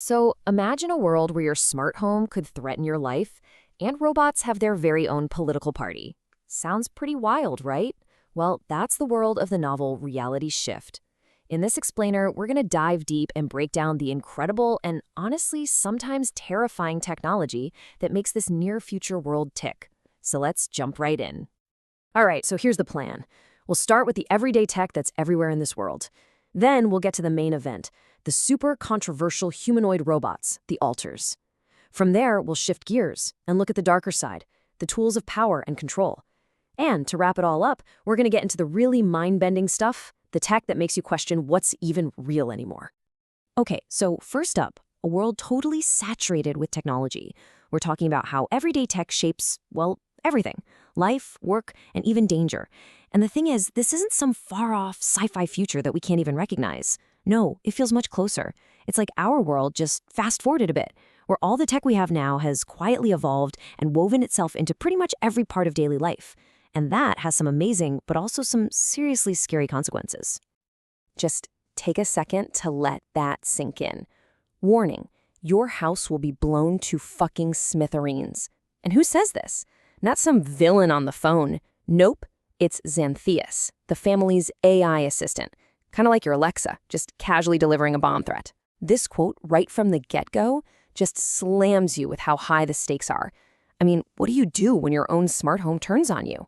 So imagine a world where your smart home could threaten your life, and robots have their very own political party. Sounds pretty wild, right? Well, that's the world of the novel Reality Shift. In this explainer, we're going to dive deep and break down the incredible and honestly sometimes terrifying technology that makes this near-future world tick. So let's jump right in. All right, so here's the plan. We'll start with the everyday tech that's everywhere in this world. Then we'll get to the main event, the super controversial humanoid robots, the alters. From there, we'll shift gears and look at the darker side, the tools of power and control. And to wrap it all up, we're going to get into the really mind-bending stuff, the tech that makes you question what's even real anymore. Okay, so first up, a world totally saturated with technology. We're talking about how everyday tech shapes, well, everything. Life, work, and even danger. And the thing is, this isn't some far-off sci-fi future that we can't even recognize. No, it feels much closer. It's like our world just fast-forwarded a bit, where all the tech we have now has quietly evolved and woven itself into pretty much every part of daily life. And that has some amazing, but also some seriously scary consequences. Just take a second to let that sink in. Warning, your house will be blown to fucking smithereens. And who says this? Not some villain on the phone. Nope, it's Xanthias, the family's AI assistant. Kind of like your Alexa, just casually delivering a bomb threat. This quote, right from the get-go, just slams you with how high the stakes are. I mean, what do you do when your own smart home turns on you?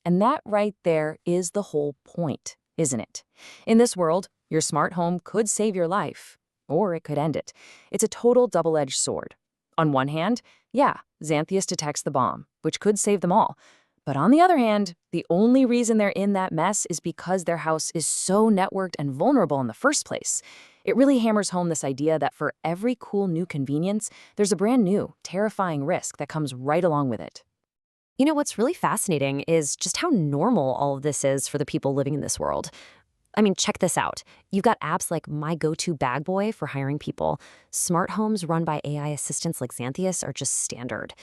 And that right there is the whole point, isn't it? In this world, your smart home could save your life, or it could end it. It's a total double-edged sword. On one hand, yeah, Xanthias detects the bomb, which could save them all. But on the other hand, the only reason they're in that mess is because their house is so networked and vulnerable in the first place. It really hammers home this idea that for every cool new convenience, there's a brand new, terrifying risk that comes right along with it. You know, what's really fascinating is just how normal all of this is for the people living in this world. I mean, check this out. You've got apps like My Go-To Bag Boy for hiring people. Smart homes run by AI assistants like Xanthias are just standard.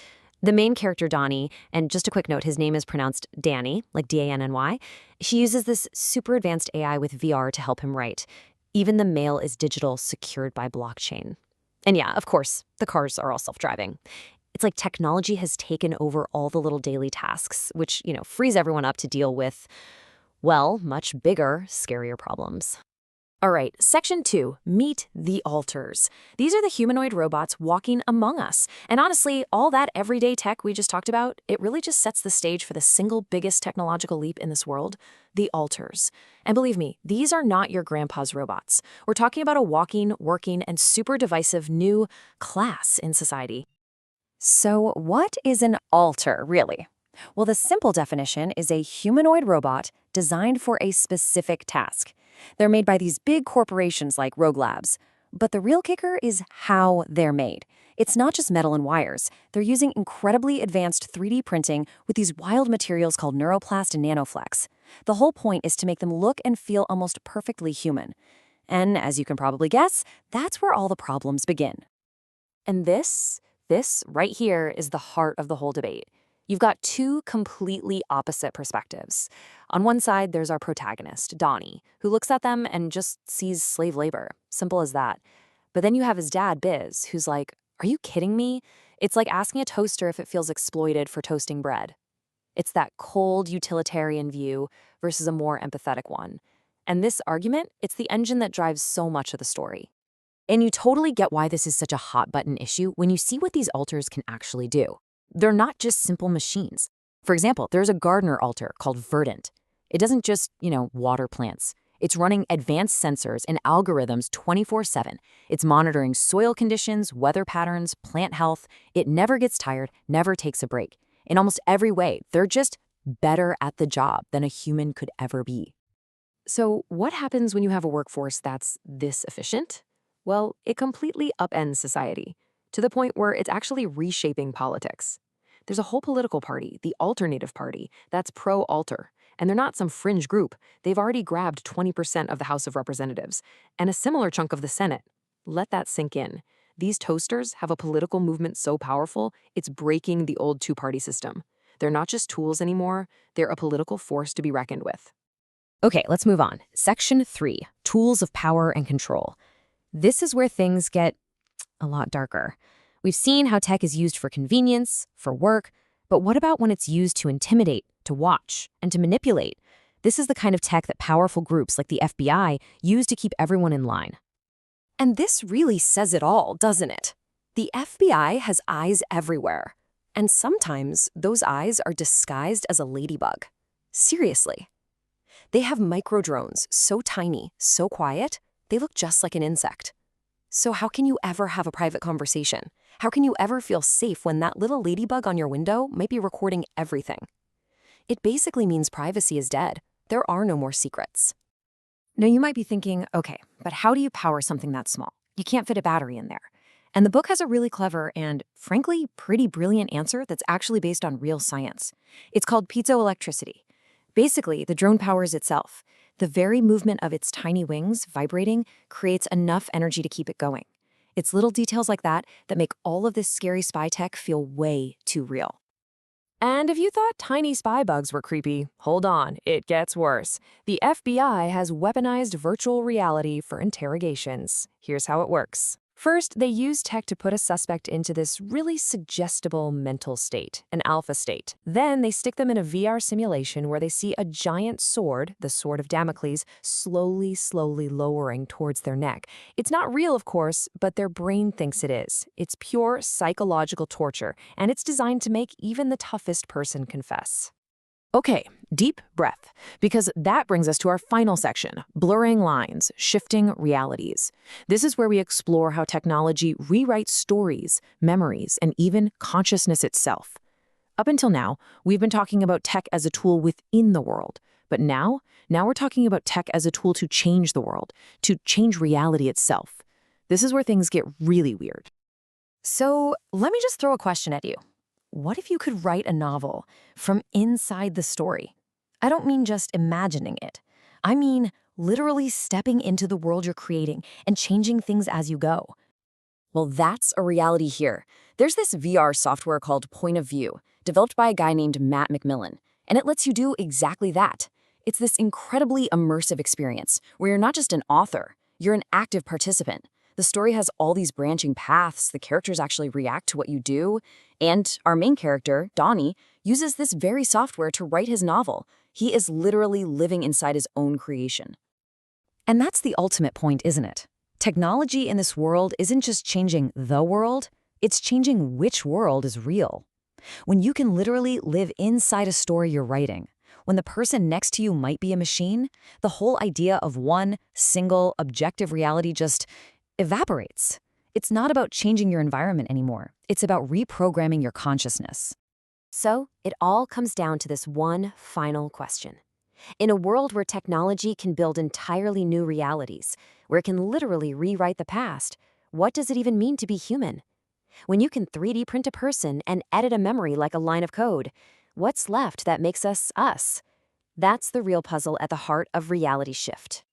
The main character, Donnie, and just a quick note, his name is pronounced Danny, like D-A-N-N-Y. She uses this super advanced AI with VR to help him write. Even the mail is digital, secured by blockchain. And yeah, of course, the cars are all self-driving. It's like technology has taken over all the little daily tasks, which, frees everyone up to deal with, well, much bigger, scarier problems. All right, Section 2, meet the alters. These are the humanoid robots walking among us. And honestly, all that everyday tech we just talked about, it really just sets the stage for the single biggest technological leap in this world, the alters. And believe me, these are not your grandpa's robots. We're talking about a walking, working, and super divisive new class in society. So what is an alter, really? Well, the simple definition is a humanoid robot designed for a specific task. They're made by these big corporations like Rogue Labs. But the real kicker is how they're made. It's not just metal and wires. They're using incredibly advanced 3D printing with these wild materials called neuroplast and nanoflex. The whole point is to make them look and feel almost perfectly human. And as you can probably guess, that's where all the problems begin. And this right here is the heart of the whole debate. You've got two completely opposite perspectives. On one side, there's our protagonist, Donnie, who looks at them and just sees slave labor. Simple as that. But then you have his dad, Biz, who's like, are you kidding me? It's like asking a toaster if it feels exploited for toasting bread. It's that cold utilitarian view versus a more empathetic one. And this argument, it's the engine that drives so much of the story. And you totally get why this is such a hot-button issue when you see what these alters can actually do. They're not just simple machines. For example, there's a gardener alter called Verdant. It doesn't just, water plants. It's running advanced sensors and algorithms 24/7. It's monitoring soil conditions, weather patterns, plant health. It never gets tired, never takes a break. In almost every way, they're just better at the job than a human could ever be. So what happens when you have a workforce that's this efficient? Well, it completely upends society, to the point where it's actually reshaping politics. There's a whole political party, the Alternative Party, that's pro-alter. And they're not some fringe group. They've already grabbed 20% of the House of Representatives, and a similar chunk of the Senate. Let that sink in. These toasters have a political movement so powerful, it's breaking the old two-party system. They're not just tools anymore, they're a political force to be reckoned with. Okay, let's move on. Section 3, Tools of Power and Control. This is where things get a lot darker. We've seen how tech is used for convenience, for work, but what about when it's used to intimidate, to watch, and to manipulate? This is the kind of tech that powerful groups like the FBI use to keep everyone in line. And this really says it all, doesn't it? The FBI has eyes everywhere. And sometimes those eyes are disguised as a ladybug. Seriously. They have micro-drones, so tiny, so quiet, they look just like an insect. So how can you ever have a private conversation? How can you ever feel safe when that little ladybug on your window might be recording everything? It basically means privacy is dead. There are no more secrets. Now you might be thinking, okay, but how do you power something that small? You can't fit a battery in there. And the book has a really clever and, frankly, pretty brilliant answer that's actually based on real science. It's called piezoelectricity. Basically, the drone powers itself. The very movement of its tiny wings vibrating creates enough energy to keep it going. It's little details like that that make all of this scary spy tech feel way too real. And if you thought tiny spy bugs were creepy, hold on, it gets worse. The FBI has weaponized virtual reality for interrogations. Here's how it works. First, they use tech to put a suspect into this really suggestible mental state, an alpha state. Then they stick them in a VR simulation where they see a giant sword, the sword of Damocles, slowly lowering towards their neck. It's not real, of course, but their brain thinks it is. It's pure psychological torture, and it's designed to make even the toughest person confess. Okay, deep breath, because that brings us to our final section, blurring lines, shifting realities. This is where we explore how technology rewrites stories, memories, and even consciousness itself. Up until now, we've been talking about tech as a tool within the world. But now we're talking about tech as a tool to change the world, to change reality itself. This is where things get really weird. So let me just throw a question at you. What if you could write a novel from inside the story? I don't mean just imagining it. I mean literally stepping into the world you're creating and changing things as you go. Well, that's a reality here. There's this VR software called Point of View, developed by a guy named Matt McMillan, and it lets you do exactly that. It's this incredibly immersive experience where you're not just an author, you're an active participant. The story has all these branching paths, the characters actually react to what you do, and our main character, Donnie, uses this very software to write his novel. He is literally living inside his own creation. And that's the ultimate point, isn't it? Technology in this world isn't just changing the world, it's changing which world is real. When you can literally live inside a story you're writing, when the person next to you might be a machine, the whole idea of one single objective reality just evaporates. It's not about changing your environment anymore. It's about reprogramming your consciousness. So it all comes down to this one final question. In a world where technology can build entirely new realities, where it can literally rewrite the past, what does it even mean to be human? When you can 3D print a person and edit a memory like a line of code, what's left that makes us us? That's the real puzzle at the heart of reality shift.